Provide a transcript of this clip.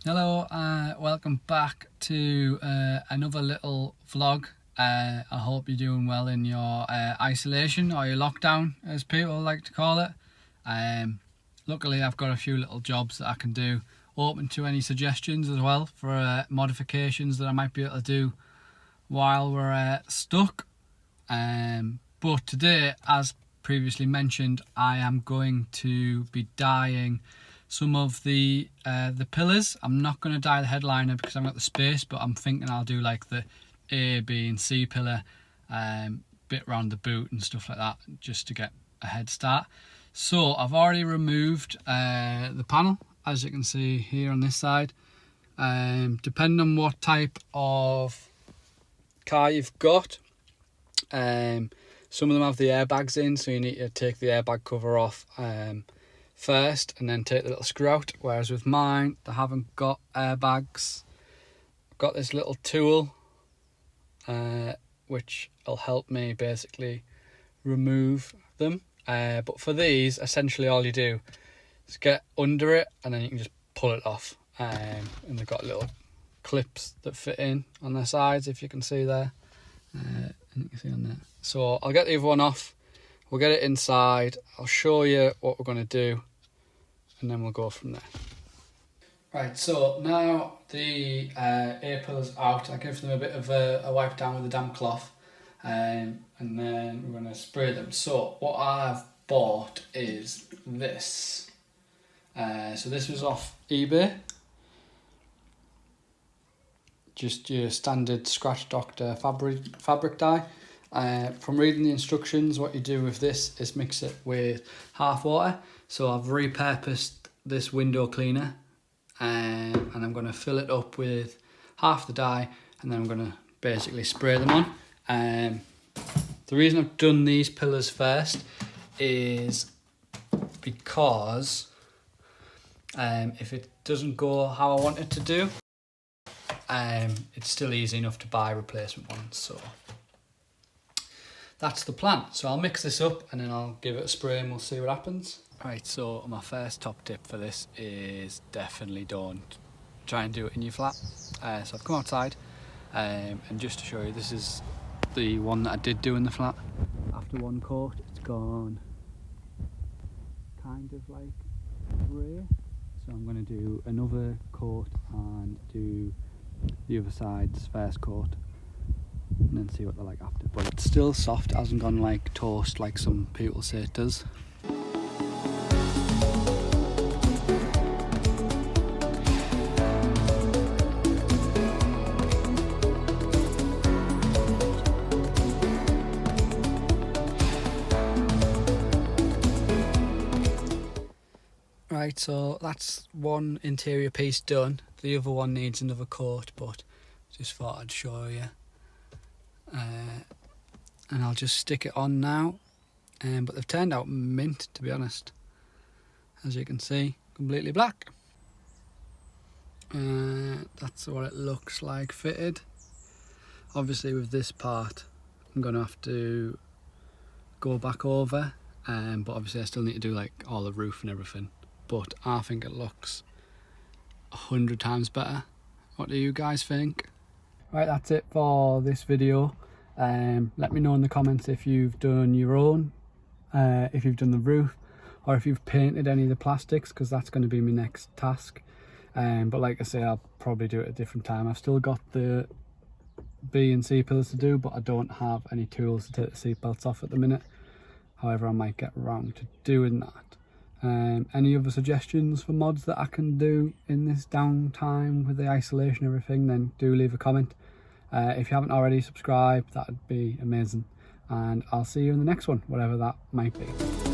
Hello, welcome back to another little vlog. I hope you're doing well in your isolation or your lockdown, as people like to call it. Luckily I've got a few little jobs that I can do, open to any suggestions as well for modifications that I might be able to do while we're stuck. But today, as previously mentioned, I am going to be dyeing some of the pillars. I'm not going to dye the headliner because I've got the space, but I'm thinking I'll do like the A, B and C pillar, bit around the boot and stuff like that, just to get a head start. So I've already removed the panel, as you can see here on this side. Depending on what type of car you've got, some of them have the airbags in, so you need to take the airbag cover off first and then take the little screw out, whereas with mine they haven't got airbags. I've got this little tool which will help me basically remove them, but for these essentially all you do is get under it and then you can just pull it off, and they've got little clips that fit in on their sides, if you can see there, and you can see on there. So I'll get the other one off, we'll get it inside, I'll show you what we're going to do, and then we'll go from there. Right, so now the A pillars out, I give them a bit of a wipe down with a damp cloth, and then we're going to spray them. So what I've bought is this. So this was off eBay. Just your standard Scratch Doctor fabric dye. From reading the instructions, what you do with this is mix it with half water. So I've repurposed this window cleaner, and I'm going to fill it up with half the dye, and then I'm going to basically spray them on. The reason I've done these pillars first is because if it doesn't go how I want it to do, it's still easy enough to buy replacement ones. So that's the plan. So I'll mix this up and then I'll give it a spray and we'll see what happens. Right, so my first top tip for this is definitely don't try and do it in your flat. So I've come outside, and just to show you, this is the one that I did do in the flat. After one coat, it's gone kind of like grey. So I'm going to do another coat and do the other side's first coat, and then see what they're like after. But it's still soft, it hasn't gone like toast like some people say it does. Right, so that's one interior piece done. The other one needs another coat, but just thought I'd show you. And I'll just stick it on now. But they've turned out mint, to be honest. As you can see, completely black. That's what it looks like fitted. Obviously with this part, I'm going to have to go back over. But obviously I still need to do like all the roof and everything. But I think it looks 100 times better. What do you guys think? Right, that's it for this video. Let me know in the comments if you've done your own, if you've done the roof, or if you've painted any of the plastics, because that's going to be my next task. But like I say, I'll probably do it at a different time. I've still got the B and C pillars to do, but I don't have any tools to take the seat belts off at the minute. However, I might get around to doing that. Any other suggestions for mods that I can do in this downtime with the isolation and everything, then do leave a comment. If you haven't already subscribed, that would be amazing. And I'll see you in the next one, whatever that might be.